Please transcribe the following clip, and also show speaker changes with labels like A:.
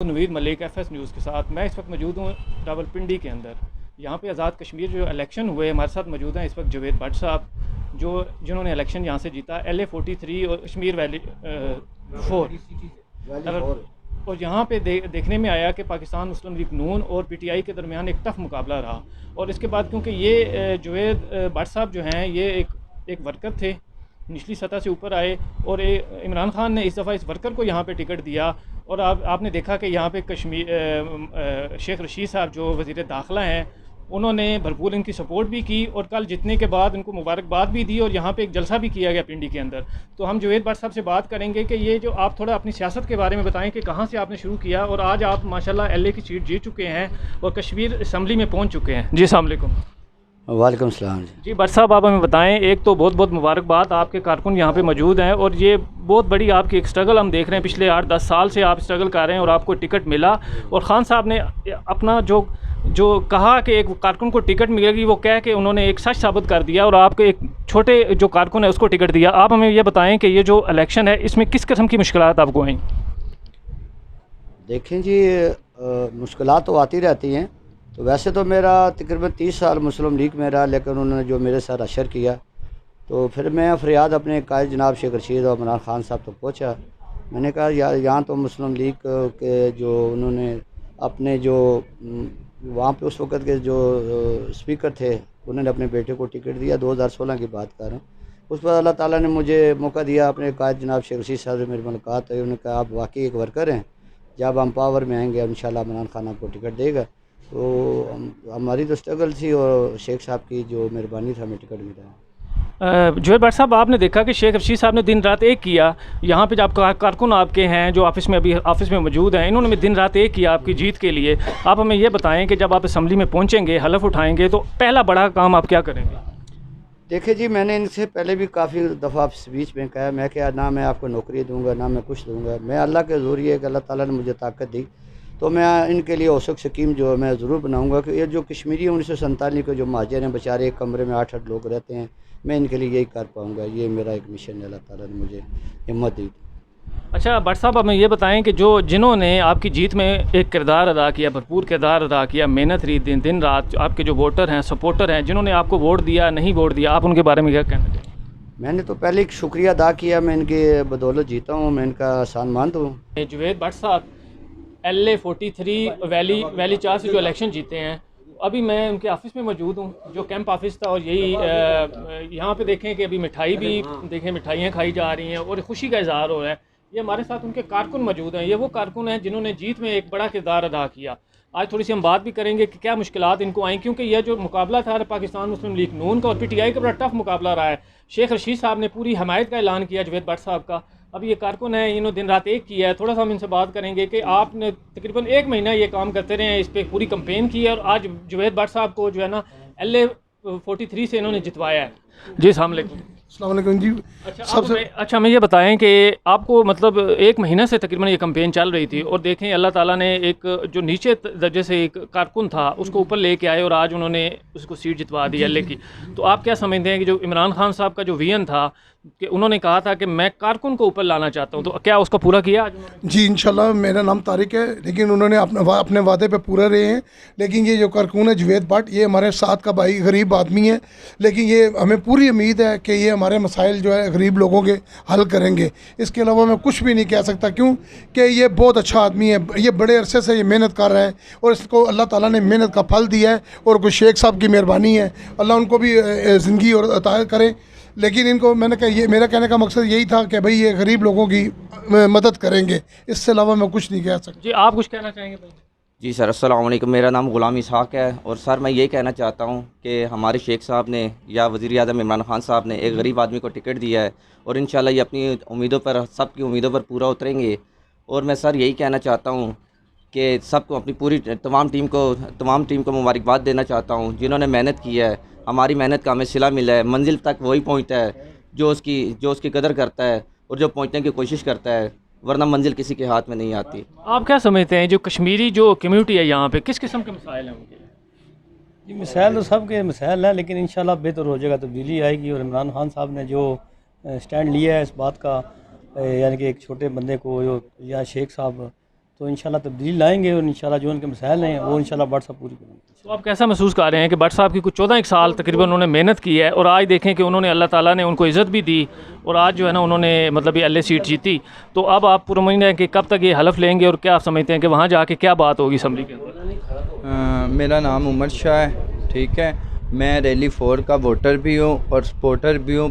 A: Naveed Malik FS news के साथ। मैं इस वक्त मौजूद हूँ रावलपिंडी के अंदर। यहाँ पे आज़ाद कश्मीर जो इलेक्शन हुए, हमारे साथ मौजूद हैं इस वक्त जावेद भट्ट साहब, जिन्होंने इलेक्शन यहाँ से जीता LA43 और कश्मीर वैली 4। और यहाँ पे देखने में आया कि पाकिस्तान मुस्लिम लीग नून और PTI के दरमियान एक टफ मुकाबला रहा। और इसके बाद क्योंकि ये जावेद भट्ट साहब जो हैं ये एक वर्कर थे, निचली सतह से ऊपर आए और इमरान खान ने इस दफ़ा इस वर्कर को यहाँ पे टिकट दिया। और आपने देखा कि यहाँ पे कश्मीर शेख रशीद साहब जो वज़ीर दाखिला हैं, उन्होंने भरपूर इनकी सपोर्ट भी की और कल जीतने के बाद इनको मुबारकबाद भी दी और यहाँ पे एक जलसा भी किया गया पिंडी के अंदर। तो हम जावेद भट्ट साहब से बात करेंगे कि ये जो आप थोड़ा अपनी सियासत के बारे में बताएं कि कहाँ से आपने शुरू किया और आज आप माशाल्लाह LA की सीट जीत चुके हैं और कश्मीर असम्बली में पहुँच चुके हैं। जी अस्सलाम वालेकुम।
B: वालेकुम सलाम
A: जी भट्ट साहब, आप हमें बताएं, एक तो बहुत बहुत मुबारकबाद, आपके कारकुन यहाँ पे मौजूद हैं और ये बहुत बड़ी आपकी एक स्ट्रगल हम देख रहे हैं, पिछले 8-10 साल से आप स्ट्रगल कर रहे हैं और आपको टिकट मिला। और ख़ान साहब ने अपना जो कहा कि एक कारकुन को टिकट मिलेगी, वो कह के उन्होंने एक सच साबित कर दिया और आपके एक छोटे जो कारकुन है उसको टिकट दिया। आप हमें ये बताएँ कि ये जो इलेक्शन है इसमें किस किस्म की मुश्किलात आपको आई?
B: देखें जी, मुश्किलात तो आती रहती हैं। तो वैसे तो मेरा तकरीबन 30 साल मुस्लिम लीग में रहा, लेकिन उन्होंने जो मेरे साथ अशर किया तो फिर मैं फरियाद अपने कायद जनाब शेख रशीद और इमरान खान साहब तक पहुँचा। मैंने कहा यार, यहाँ तो मुस्लिम लीग के जो उन्होंने अपने जो वहाँ पे उस वक़्त के जो स्पीकर थे, उन्होंने अपने बेटे को टिकट दिया। 2016 की बात कर रहा हूँ। उस पर अल्लाह ताला ने मुझे मौका दिया, अपने कायद जनाब शेख रशीद साहब से मेरी मुलाकात हुई। उन्होंने कहा आप वाकई एक वर्कर हैं, जब हम पावर में आएंगे इंशाल्लाह इमरान खान आपको टिकट देगा। तो हमारी तो स्ट्रगल थी और शेख साहब की जो मेहरबानी था हमें टिकट मिला।
A: जावेद भट्ट साहब, आपने देखा कि शेख रशीद साहब ने दिन रात एक किया। यहाँ पे जब कारकुन आपके हैं जो अभी ऑफिस में मौजूद हैं, इन्होंने भी दिन रात एक किया आपकी जीत के लिए। आप हमें ये बताएं कि जब आप असम्बली में पहुँचेंगे, हलफ उठाएंगे, तो पहला बड़ा काम आप क्या करेंगे?
B: देखिए जी, मैंने इनसे पहले भी काफ़ी दफ़ा स्पीच में कहा, मैं क्या ना मैं आपको नौकरी दूंगा, ना मैं कुछ दूंगा। मैं अल्लाह के ज़रिए, अल्लाह ताला ने मुझे ताकत दी, तो मैं इनके लिए औसत स्कीम जो है मैं ज़रूर बनाऊंगा कि ये जो कश्मीरी 1947 के जो महाजर हैं बेचारे, एक कमरे में 8-8 लोग रहते हैं, मैं इनके लिए यही कर पाऊँगा। ये मेरा एक मिशन है, अल्लाह ताला ने मुझे हिम्मत दी।
A: अच्छा भट्ट साहब, हमें ये बताएं कि जिन्होंने आपकी जीत में एक किरदार अदा किया, भरपूर किरदार अदा किया, मेहनत रही दिन रात, आपके जो वोटर हैं, सपोर्टर हैं, जिन्होंने आपको वोट दिया नहीं वोट दिया, आप उनके बारे में क्या कहना चाहिए?
B: मैंने तो पहले एक शुक्रिया अदा किया, मैं इनके बदौलत जीता हूँ, मैं इनका एहसान मानता हूँ।
A: जावेद भट्ट साहब LA43 वैली 4 से जो इलेक्शन जीते हैं, अभी मैं उनके ऑफिस में मौजूद हूँ, जो कैंप ऑफिस था। और यही यहाँ पे देखें कि अभी मिठाई भी देखें, मिठाइयाँ खाई जा रही हैं और खुशी का इजहार हो रहा है। ये हमारे साथ उनके कारकुन मौजूद हैं, ये वो कारकुन हैं जिन्होंने जीत में एक बड़ा किरदार अदा किया। आज थोड़ी सी हम बात भी करेंगे कि क्या मुश्किलात इनको आई, क्योंकि यह जो मुकाबला था पाकिस्तान मुस्लिम लीग नून का और PTI का बड़ा टफ मुकाबला रहा है। शेख रशीद साहब ने पूरी हमायत का ऐलान किया जावेद भट्ट साहब का। अब ये कारकुन है, इन्होंने दिन रात एक किया है। थोड़ा सा हम इनसे बात करेंगे कि आपने तकरीबन 1 महीना ये काम करते रहे हैं, इस पर पूरी कंपेन की है और आज जावेद भट्ट साहब को जो है ना LA43 से इन्होंने जितवाया है। जी अस्सलाम वालेकुम।
C: अस्सलाम वालेकुम जी।
A: अच्छा हमें ये बताएं कि आपको मतलब 1 महीने से तकरीबन ये कैंपेन चल रही थी और देखें अल्लाह ताला ने एक जो नीचे दर्जे से एक कारकुन था उसको ऊपर लेके आए और आज उन्होंने उसको सीट जितवा दी LA की। तो आप क्या समझते हैं कि जो इमरान खान साहब का जो विजन था कि उन्होंने कहा था कि मैं कारकुन को ऊपर लाना चाहता हूँ, तो क्या उसको पूरा किया आज उन्होंने?
C: जी इंशाल्लाह, मेरा नाम तारिक है, लेकिन उन्होंने अपने वादे पे पूरा रहे हैं। लेकिन ये जो कारकुन है जावेद भट्ट, ये हमारे साथ का भाई गरीब आदमी है, लेकिन ये हमें पूरी उम्मीद है कि ये हमारे मसाइल जो है गरीब लोगों के हल करेंगे। इसके अलावा मैं कुछ भी नहीं कह सकता, क्यों कि ये बहुत अच्छा आदमी है, ये बड़े अरसे से ये मेहनत कर रहा है और इसको अल्लाह ताला ने मेहनत का फल दिया है और कुछ शेख साहब की मेहरबानी है, अल्लाह उनको भी ज़िंदगी और अता करे। लेकिन इनको मैंने कहा, ये मेरा कहने का मकसद यही था कि भाई ये गरीब लोगों की मदद करेंगे, इससे अलावा मैं कुछ नहीं कह सकता।
A: जी आप कुछ कहना चाहेंगे भाई?
D: जी सर, अस्सलाम वालेकुम। मेरा नाम ग़ुलाम इसहाक़ है और सर मैं ये कहना चाहता हूँ कि हमारे शेख साहब ने या वज़ीर आज़म इमरान खान साहब ने एक गरीब आदमी को टिकट दिया है और इंशाल्लाह ये अपनी उम्मीदों पर, सबकी उम्मीदों पर पूरा उतरेंगे। और मैं सर यही कहना चाहता हूँ कि सबको, अपनी पूरी तमाम टीम को मुबारकबाद देना चाहता हूँ जिन्होंने मेहनत की है। हमारी मेहनत का हमें सिला मिला है। मंजिल तक वही पहुँचता है जो उसकी कदर करता है और जो पहुँचने की कोशिश करता है, वरना मंजिल किसी के हाथ में नहीं आती।
A: आप क्या समझते हैं जो कश्मीरी जो कम्यूनिटी है यहाँ पे, किस किस्म के मसाइल हैं उनके?
E: जी मसाइल तो सब के मसाइल हैं, लेकिन इंशाल्लाह बेहतर हो जाएगा, तब्दीली आएगी। और इमरान खान साहब ने जो स्टैंड लिया है इस बात का, यानी कि एक छोटे बंदे को या शेख साहब तो इंशाल्लाह तब्दीली लाएंगे और इंशाल्लाह जो उनके मसाइल हैं वो इंशाल्लाह भट्ट साहब पूरी करेंगे।
A: तो आप कैसा महसूस कर रहे हैं कि भट्ट साहब की कुछ 14 साल तकरीबन उन्होंने मेहनत की है और आज देखें कि उन्होंने अल्लाह ताला ने उनको इज़्ज़त भी दी और आज जो है ना उन्होंने मतलब ये LA सीट जीती। तो अब आप पुरउम्मीद हैं कि कब तक ये हलफ लेंगे और क्या आप समझते हैं कि वहाँ जाके क्या बात होगी असम्बली के अंदर?
F: मेरा नाम उमर शाह है, ठीक है। मैं रैली 4 का वोटर भी हूँ और सपोर्टर भी हूँ।